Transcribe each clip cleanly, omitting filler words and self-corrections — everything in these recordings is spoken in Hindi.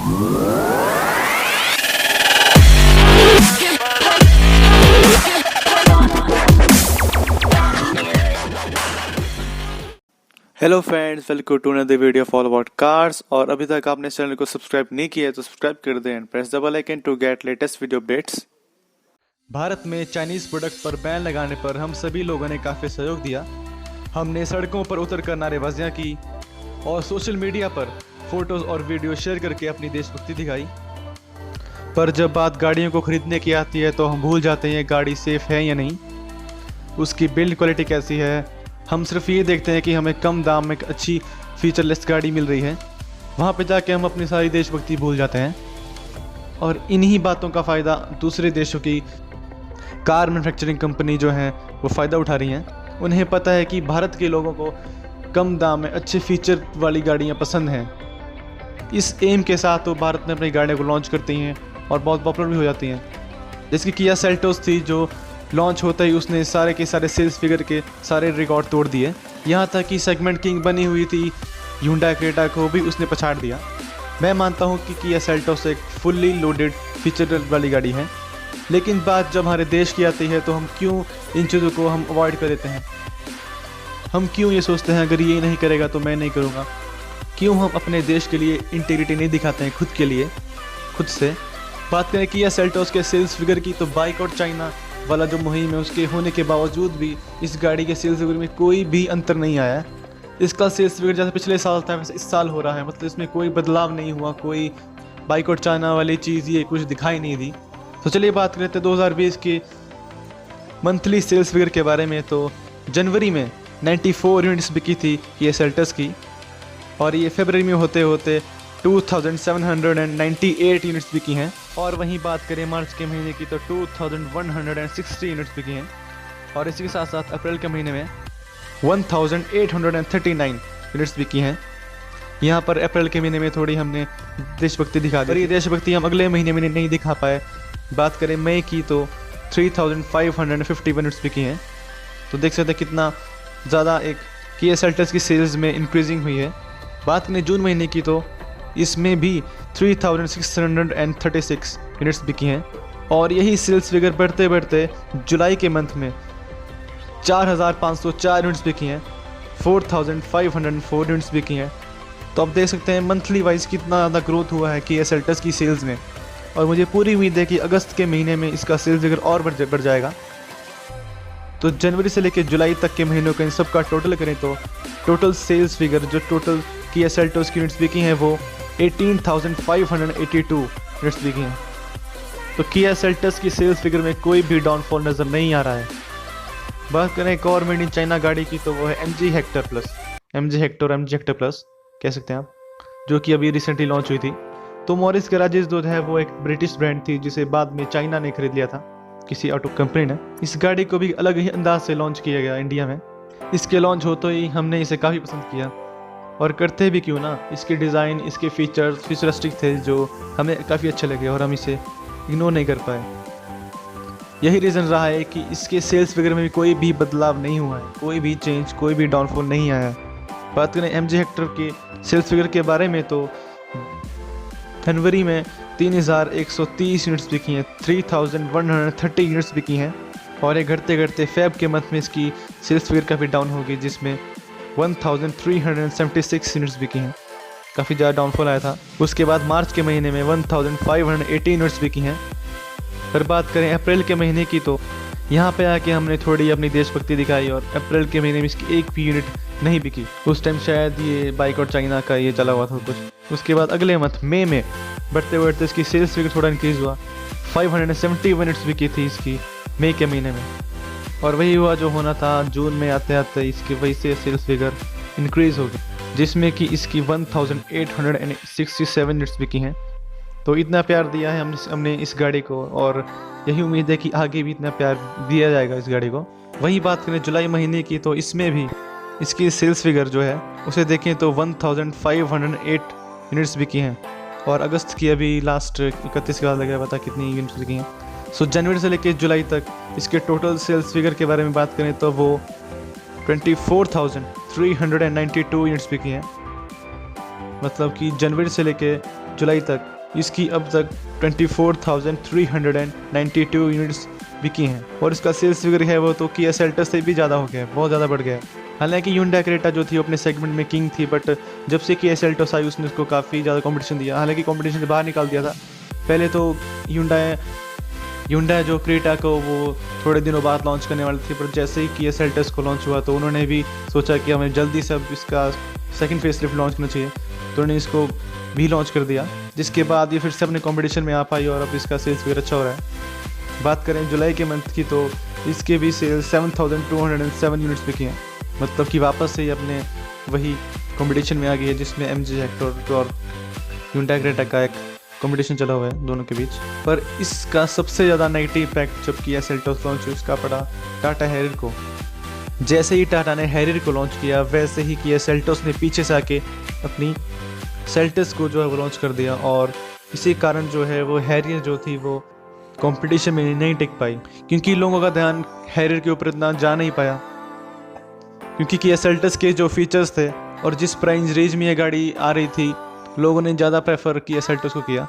Hello friends, welcome to another video of all about cars. और अभी तक आपने इस चैनल को सब्सक्राइब नहीं किया है तो सब्सक्राइब कर दें and press the bell icon to get latest video updates. Bharat में चाइनीज प्रोडक्ट पर बैन लगाने पर हम सभी लोगों ने काफ़ी सहयोग दिया। हमने सड़कों पर उतरकर नारेबाजियां की और सोशल मीडिया पर फोटोज और वीडियो शेयर करके अपनी देशभक्ति दिखाई। पर जब बात गाड़ियों को खरीदने की आती है तो हम भूल जाते हैं गाड़ी सेफ है या नहीं, उसकी बिल्ड क्वालिटी कैसी है। हम सिर्फ ये देखते हैं कि हमें कम दाम में एक अच्छी फीचरलेस गाड़ी मिल रही है, वहाँ पे जाके हम अपनी सारी देशभक्ति भूल जाते हैं। और इन्हीं बातों का फ़ायदा दूसरे देशों की कार मैन्युफैक्चरिंग कंपनी जो हैं वो फ़ायदा उठा रही हैं। उन्हें पता है कि भारत के लोगों को कम दाम में अच्छे फीचर वाली गाड़ियाँ पसंद हैं। इस एम के साथ वो भारत में अपनी गाड़ियों को लॉन्च करती हैं और बहुत पॉपुलर भी हो जाती हैं। जैसे कि किया सेल्टोस थी, जो लॉन्च होते ही उसने सारे के सारे सेल्स फिगर के सारे रिकॉर्ड तोड़ दिए। यहाँ तक कि सेगमेंट किंग बनी हुई थी ह्युंडई क्रेटा को भी उसने पछाड़ दिया। मैं मानता हूँ कि किया सेल्टोस एक फुल्ली लोडेड फीचर वाली गाड़ी है, लेकिन बात जब हमारे देश की आती है तो हम क्यों इन चीज़ों को हम अवॉइड कर देते हैं। हम क्यों ये सोचते हैं अगर ये नहीं करेगा तो मैं नहीं करूँगा। क्यों हम अपने देश के लिए इंटीग्रिटी नहीं दिखाते हैं खुद के लिए, खुद से। बात करें किया सेल्टोस के सेल्स फिगर की तो बाइकआउट चाइना वाला जो मुहिम है उसके होने के बावजूद भी इस गाड़ी के सेल्स फिगर में कोई भी अंतर नहीं आया है। इसका सेल्स फिगर जैसे पिछले साल था वैसे इस साल हो रहा है, मतलब इसमें कोई बदलाव नहीं हुआ, कोई बाइकआउट चाइना वाली चीज़ ये कुछ दिखाई नहीं दी। तो चलिए बात करते हैं 2020 के मंथली सेल्स फिगर के बारे में। तो जनवरी में 94 यूनिट्स बिकी थी ये सेल्टस की, और ये फरवरी में होते होते 2798 यूनिट्स बिकी हैं। और वहीं बात करें मार्च के महीने की तो 2160 यूनिट्स बिकी हैं। और इसी के साथ साथ अप्रैल के महीने में 1839 यूनिट्स बिकी हैं। यहाँ पर अप्रैल के महीने में थोड़ी हमने देशभक्ति दिखा दी, पर ये देशभक्ति हम अगले महीने में नहीं दिखा पाए। बात करें मई की तो 3551 यूनिट्स बिकी हैं। तो देख सकते हैं कितना ज़्यादा एक किया सेल्टस की सेल्स में इंक्रीजिंग हुई है। बात करें जून महीने की तो इसमें भी 3636 यूनिट्स बिकी हैं। और यही सेल्स फिगर बढ़ते बढ़ते जुलाई के मंथ में 4504 यूनिट्स बिकी हैं, 4504 यूनिट्स बिकी हैं। तो आप देख सकते हैं मंथली वाइज कितना ज़्यादा ग्रोथ हुआ है किया सेल्टस की सेल्स में। और मुझे पूरी उम्मीद है कि अगस्त के महीने में इसका सेल्स फिगर और बढ़ जाएगा। तो जनवरी से लेकर जुलाई तक के महीनों का इन सब का टोटल करें तो टोटल सेल्स फिगर जो टोटल किया सेल्टोस की यूनिट्स बिकी हैं वो 18,582 यूनिट्स बिकी हैं। तो किया सेल्टस की सेल्स फिगर में कोई भी डाउनफॉल नज़र नहीं आ रहा है। बात करें एक और मेड इन चाइना गाड़ी की तो वो है MG Hector plus, MG Hector plus कह सकते हैं आप, जो कि अभी रिसेंटली लॉन्च हुई थी। तो मॉरिस गैराजेस जो है वो एक ब्रिटिश ब्रांड थी जिसे बाद में चाइना ने खरीद लिया था किसी ऑटो कंपनी ने। इस गाड़ी को भी अलग ही अंदाज से लॉन्च किया गया इंडिया में। इसके लॉन्च होते ही हमने इसे काफ़ी पसंद किया, और करते भी क्यों ना। इसके डिज़ाइन, इसके फीचरिस्टिक थे जो हमें काफ़ी अच्छे लगे और हम इसे इग्नोर नहीं कर पाए। यही रीज़न रहा है कि इसके सेल्स फिगर में भी कोई भी बदलाव नहीं हुआ है, कोई भी चेंज, कोई भी डाउनफॉल नहीं आया। बात करें MG हेक्टर के सेल्स फिगर के बारे में तो जनवरी में 3130 यूनिट्स बिकी हैं, 3130 यूनिट्स बिकी हैं। और ये घटते घटते फेब के मंथ में इसकी सेल्स फिगर काफ़ी डाउन होगी, जिसमें 1376 यूनिट्स बिकी हैं, काफ़ी ज़्यादा डाउनफॉल आया था। उसके बाद मार्च के महीने में 1518 यूनिट्स बिकी हैं। फिर बात करें अप्रैल के महीने की तो यहाँ पे आके हमने थोड़ी अपनी देशभक्ति दिखाई और अप्रैल के महीने में इसकी एक भी यूनिट नहीं बिकी। उस टाइम शायद ये बाइकआउट चाइना का ये चला हुआ था कुछ। उसके बाद अगले मंथ मई में बढ़ते बढ़ते इसकी सेल्स फिगर थोड़ा इंक्रीज़ हुआ, 570 यूनिट्स बिकी थी इसकी मई के महीने में। और वही हुआ जो होना था, जून में आते आते इसकी वही से सेल्स फिगर इंक्रीज़ हो गई, जिसमें कि इसकी 1867 यूनिट्स बिकी हैं। तो इतना प्यार दिया है हमने इस गाड़ी को, और यही उम्मीद है कि आगे भी इतना प्यार दिया जाएगा इस गाड़ी को। वही बात करें जुलाई महीने की तो इसमें भी इसकी सेल्स फिगर जो है उसे देखें तो 1508 यूनिट्स बिकी हैं। और अगस्त की अभी लास्ट 31 का लगा पता कितनी यूनिट्स बिकी हैं। सो जनवरी से लेकर जुलाई तक इसके टोटल सेल्स फिगर के बारे में बात करें तो वो 24,392 यूनिट्स बिकी हैं। मतलब कि जनवरी से लेके जुलाई तक इसकी अब तक 24,392 यूनिट्स बिकी हैं और इसका सेल्स फिगर है वो तो किया सेल्टोस से भी ज़्यादा हो गया है, बहुत ज़्यादा बढ़ गया है। हालांकि Hyundai क्रेटा जो थी अपने सेगमेंट में किंग थी, बट जब से किया सेल्टोस आई उसने उसको काफ़ी ज़्यादा कंपटीशन दिया। हालांकि कंपटीशन से बाहर निकाल दिया था। पहले तो Hyundai जो क्रेटा को वो थोड़े दिनों बाद लॉन्च करने वाली थी, पर जैसे ही किया सेल्टोस को लॉन्च हुआ तो उन्होंने भी सोचा कि हमें जल्दी से अब इसका सेकंड फेसलिफ्ट लॉन्च करना चाहिए, तो उन्होंने इसको भी लॉन्च कर दिया, जिसके बाद ये फिर से अपने कंपटीशन में आ पाई और अब इसका सेल्स भी अच्छा हो रहा है। बात करें जुलाई के मंथ की तो इसके भी सेल्स 7,207 यूनिट्स बिकी हैं, मतलब कि वापस से ये अपने वही कंपटीशन में आ गई है जिसमें MG हेक्टर और Hyundai क्रेटा का एक कंपटीशन चला हुआ है दोनों के बीच। पर इसका सबसे ज़्यादा नेगेटिव इम्पैक्ट जब किया सेल्टोस लॉन्च हुई उसका पड़ा टाटा हैरियर को। जैसे ही टाटा ने हैरियर को लॉन्च किया वैसे ही किया सेल्टोस ने पीछे से आके अपनी सेल्टोस को जो है वो लॉन्च कर दिया, और इसी कारण जो है वो हैरियर जो थी वो कंपटीशन में नहीं टिक पाई, क्योंकि लोगों का ध्यान हैरियर के ऊपर इतना जा नहीं पाया, क्योंकि किया सेल्टोस के जो फीचर्स थे और जिस प्राइस रेंज में ये गाड़ी आ रही थी लोगों ने ज़्यादा प्रेफर किया सेल्टोस को किया।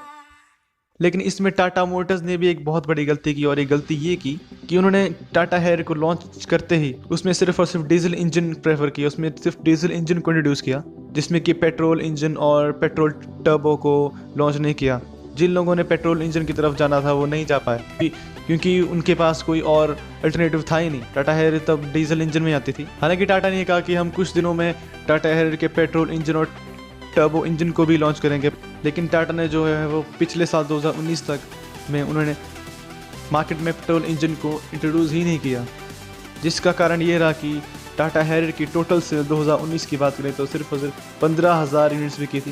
लेकिन इसमें टाटा मोटर्स ने भी एक बहुत बड़ी गलती की, और एक गलती ये की कि उन्होंने टाटा हैरियर को लॉन्च करते ही उसमें सिर्फ और सिर्फ डीजल इंजन प्रेफर किया, उसमें सिर्फ डीजल इंजन को इंट्रोड्यूस किया, जिसमें कि पेट्रोल इंजन और पेट्रोल टर्बो को लॉन्च नहीं किया। जिन लोगों ने पेट्रोल इंजन की तरफ जाना था वो नहीं जा पाए, क्योंकि उनके पास कोई और अल्टरनेटिव था ही नहीं। टाटा हैरियर तब डीजल इंजन में आती थी। हालांकि टाटा ने कहा कि हम कुछ दिनों में टाटा हैरियर के पेट्रोल इंजन और टर्बो इंजन को भी लॉन्च करेंगे, लेकिन टाटा ने जो है वो पिछले साल 2019 तक में उन्होंने मार्केट में पेट्रोल इंजन को इंट्रोड्यूस ही नहीं किया, जिसका कारण ये रहा कि टाटा हैरियर की टोटल सेल 2019 की बात करें तो सिर्फ और सिर्फ 15,000 यूनिट्स बिकी थी।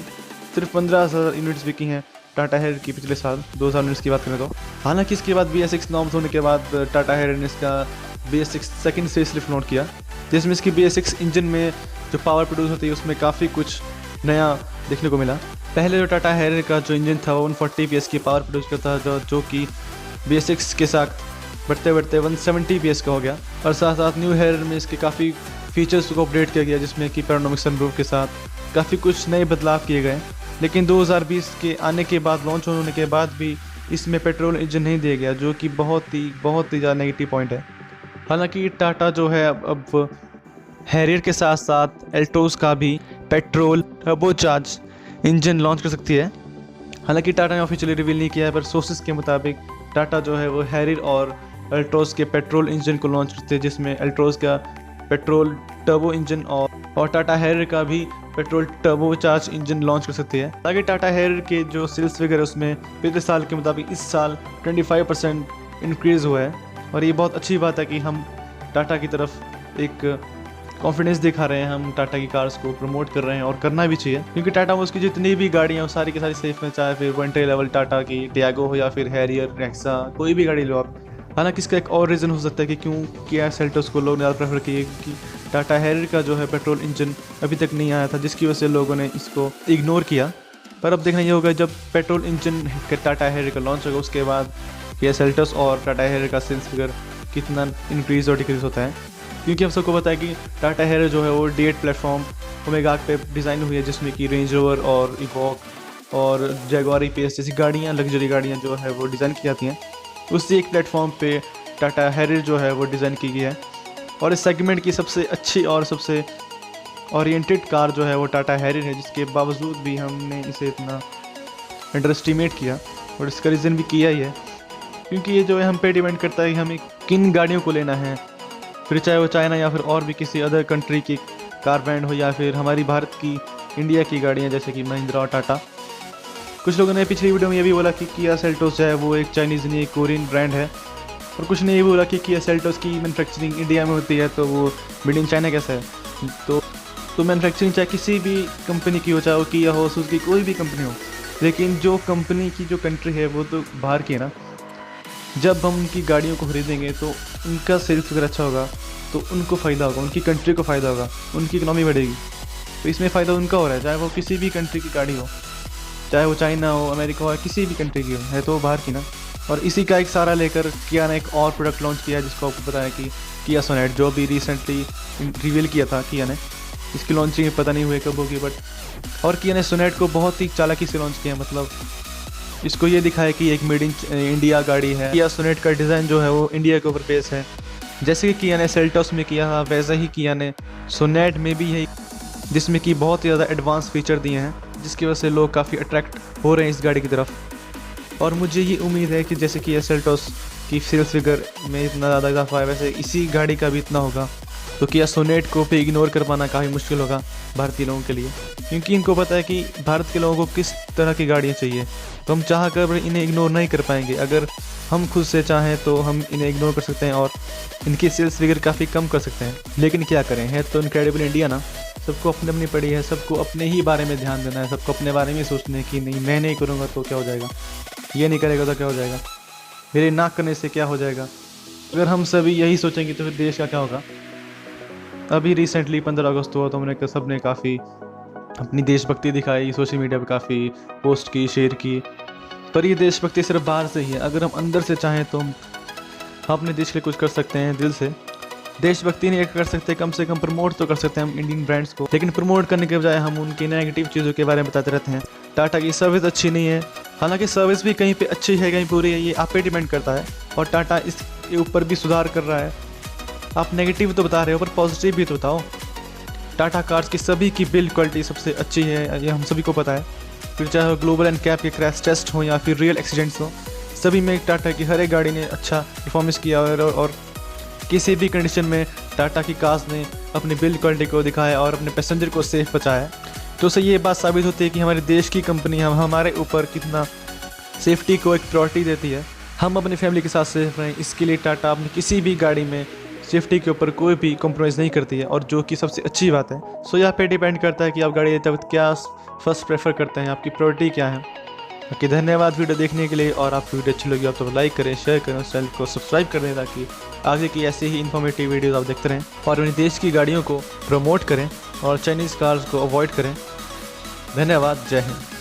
सिर्फ 15,000 यूनिट्स बिकी हैं टाटा हैरियर की पिछले साल 2019 की बात करें तो। हालांकि इसके बाद BS6 नॉर्म्स होने के बाद टाटा हैरियर ने इसका BS6 सेकंड फेसलिफ्ट लॉन्च किया, जिसमें इसकी BS6 इंजन में जो पावर प्रोड्यूस होती है उसमें काफ़ी कुछ नया देखने को मिला। पहले जो टाटा हैरियर का जो इंजन था वो 140 PS की पावर प्रोड्यूस करता था, जो कि BS6 के साथ बढ़ते बढ़ते 170 PS का हो गया। और साथ साथ न्यू हैरियर में इसके काफ़ी फीचर्स को अपडेट किया गया, जिसमें कि पैनोरामिक सनरूफ के साथ काफ़ी कुछ नए बदलाव किए गए। लेकिन 2020 के आने के बाद, लॉन्च होने के बाद भी इसमें पेट्रोल इंजन नहीं दिया गया, जो कि बहुत ही ज़्यादा नेगेटिव पॉइंट है। हालांकि टाटा जो है अब हैरियर के साथ साथ एल्टोस का भी पेट्रोल टर्बोचार्ज इंजन लॉन्च कर सकती है। हालांकि टाटा ने ऑफिशियली रिवील नहीं किया है, पर सोर्सेज के मुताबिक टाटा जो है वो हैरियर और एल्टोस के पेट्रोल इंजन को लॉन्च करते हैं, जिसमें एल्टोस का पेट्रोल टर्बो इंजन और टाटा हैरियर का भी पेट्रोल टर्बोचार्ज इंजन लॉन्च कर सकती है। हालांकि टाटा हैरियर के जो सेल्स फिगर है उसमें पिछले साल के मुताबिक इस साल 25% इंक्रीज़ हुआ है, और ये बहुत अच्छी बात है कि हम टाटा की तरफ एक कॉन्फिडेंस दिखा रहे हैं, हम टाटा की कार्स को प्रमोट कर रहे हैं, और करना भी चाहिए, क्योंकि टाटा मोटर्स की जितनी भी गाड़ियाँ सारी की सारी सेफ में, चाहे फिर एंट्री लेवल टाटा की टियागो हो या फिर हैरियर नेक्सा, कोई भी गाड़ी लो आप। हालांकि इसका एक और रीज़न हो सकता है कि क्यों किया सेल्टोस को लोग ज़्यादा प्रेफर किए, कि टाटा हैरियर का जो है पेट्रोल इंजन अभी तक नहीं आया था, जिसकी वजह से लोगों ने इसको इग्नोर किया। पर अब देखना ये होगा जब पेट्रोल इंजन टाटा हैरियर का लॉन्च होगा उसके बाद किया सेल्टोस और टाटा हैरियर का सेल्स फिगर कितना इंक्रीज़ और डिक्रीज़ होता है, क्योंकि आप सबको पता है कि टाटा हैरियर जो है वो D8 प्लेटफॉर्म ओमेगा पे डिज़ाइन हुई है, जिसमें कि रेंज रोवर और इवॉक और जैगुआर EPS जैसी गाड़ियाँ, लग्जरी गाड़ियाँ जो है वो डिज़ाइन की जाती हैं। उसी एक प्लेटफॉर्म पे टाटा हैरियर जो है वो डिज़ाइन की गई है, और इस सेगमेंट की सबसे अच्छी और सबसे ओरिएंटेड कार जो है वो टाटा हैरियर है, जिसके बावजूद भी हमने इसे इतना अंडर एस्टिमेट किया, और इसका रीज़न भी किया ही है, क्योंकि ये जो है हम पे डिपेंड करता है कि हमें किन गाड़ियों को लेना है, फिर चाहे वो चाइना या फिर और भी किसी अदर कंट्री की कार ब्रांड हो, या फिर हमारी भारत की इंडिया की गाड़ियाँ जैसे कि महिंद्रा और टाटा। कुछ लोगों ने पिछली वीडियो में ये भी बोला कि किया सेल्टोस जो है वो एक चाइनीज़ नहीं, एक कोरियन ब्रांड है, और कुछ ने ये बोला कि किया सेल्टोस की मैन्युफैक्चरिंग इंडिया में होती है तो वो मेड इन चाइना कैसा है। तो मैन्युफैक्चरिंग चाहे किसी भी कंपनी की हो, चाहे वो किया हो, सुजुकी, कोई भी कंपनी हो, लेकिन जो कंपनी की जो कंट्री है वो तो बाहर की है ना। जब हम उनकी गाड़ियों को खरीदेंगे तो उनका सेल्स फिगर अच्छा होगा तो उनको फ़ायदा होगा, उनकी कंट्री को फ़ायदा होगा, उनकी इकनॉमी बढ़ेगी, तो इसमें फ़ायदा उनका हो रहा है, चाहे वो किसी भी कंट्री की गाड़ी हो, चाहे वो चाइना हो, अमेरिका हो, किसी भी कंट्री की हो, है तो बाहर की ना। और इसी का एक सहारा लेकर किया ने एक और प्रोडक्ट लॉन्च किया है, जिसको आपको पता है कि किया सोनेट, जो भी रिसेंटली रिवील किया था किया ने। इसकी लॉन्चिंग पता नहीं हुई कब होगी, बट और किया ने सोनेट को बहुत ही चालाकी से लॉन्च किया, मतलब इसको ये दिखाया कि एक मेड इन इंडिया गाड़ी है। किया सोनेट का डिज़ाइन जो है वो इंडिया के ऊपर बेस है, जैसे कि किया ने सेल्टोस में किया था वैसा ही किया ने सोनेट में भी है, जिसमें कि बहुत ही ज़्यादा एडवांस फीचर दिए हैं, जिसकी वजह से लोग काफ़ी अट्रैक्ट हो रहे हैं इस गाड़ी की तरफ। और मुझे ये उम्मीद है कि जैसे कि सेल्टोस की सेल्स फिगर में इतना ज़्यादा इजाफा है, वैसे इसी गाड़ी का भी इतना होगा। तो किया सोनेट को भी इग्नोर कर पाना काफ़ी मुश्किल होगा भारतीय लोगों के लिए, क्योंकि इनको पता है कि भारत के लोगों को किस तरह की गाड़ियाँ चाहिए। तो हम चाह कर इन्हें इग्नोर नहीं कर पाएंगे। अगर हम खुद से चाहें तो हम इन्हें इग्नोर कर सकते हैं और इनकी सेल्स फिगर काफ़ी कम कर सकते हैं। लेकिन क्या करें, है तो इनक्रेडिबल इंडिया ना, सबको अपनी अपनी पड़ी है, सबको अपने ही बारे में ध्यान देना है, सबको अपने बारे में सोचना है कि नहीं मैं नहीं करूँगा तो क्या हो जाएगा, ये नहीं करेगा तो क्या हो जाएगा, मेरे ना करने से क्या हो जाएगा। अगर हम सभी यही सोचेंगे तो फिर देश का क्या होगा। अभी रिसेंटली 15 अगस्त हुआ तो हमने सबने काफ़ी अपनी देशभक्ति दिखाई, सोशल मीडिया पे काफ़ी पोस्ट की, शेयर की, पर ये देशभक्ति सिर्फ बाहर से ही है। अगर हम अंदर से चाहें तो हम अपने देश के लिए कुछ कर सकते हैं दिल से। देशभक्ति नहीं कर सकते, कम से कम प्रमोट तो कर सकते हैं हम इंडियन ब्रांड्स को, लेकिन प्रमोट करने के बजाय हम उनकी नेगेटिव चीज़ों के बारे में बताते रहते हैं। टाटा की सर्विस अच्छी नहीं है, हालांकि सर्विस भी कहीं पे अच्छी है कहीं पूरी है, ये आप पे डिपेंड करता है, और टाटा इसके ऊपर भी सुधार कर रहा है। आप नेगेटिव तो बता रहे हो पर पॉजिटिव भी तो बताओ। टाटा कार्स की सभी की बिल्ड क्वालिटी सबसे अच्छी है, ये हम सभी को पता है। फिर चाहे वो ग्लोबल एंड कैप के क्रैश टेस्ट हो या फिर रियल एक्सीडेंट्स हो, सभी में टाटा की हर एक गाड़ी ने अच्छा परफॉर्मेंस किया और किसी भी कंडीशन में टाटा की कार्स ने अपनी बिल्ड क्वालिटी को दिखाया और अपने पैसेंजर को सेफ बचाया। तो उससे ये बात साबित होती है कि हमारे देश की कंपनी हमारे ऊपर कितना सेफ्टी को एक प्रायोरिटी देती है। हम अपनी फैमिली के साथ सेफ रहें, इसके लिए टाटा अपनी किसी भी गाड़ी में सेफ्टी के ऊपर कोई भी कॉम्प्रोमाइज़ नहीं करती है, और जो कि सबसे अच्छी बात है। सो यहाँ पे डिपेंड करता है कि आप गाड़ी लेते वक्त क्या फर्स्ट प्रेफर करते हैं, आपकी प्रायोरिटी क्या है। ओके, धन्यवाद वीडियो देखने के लिए, और आपको वीडियो अच्छी लगी आप तो लाइक करें, शेयर करें, चैनल को सब्सक्राइब कर दें ताकि आगे की ऐसे ही इन्फॉर्मेटिव वीडियोज़ आप देखते रहें, और अपने देश की गाड़ियों को प्रमोट करें और चाइनीज़ कार्स को अवॉइड करें। धन्यवाद, जय हिंद।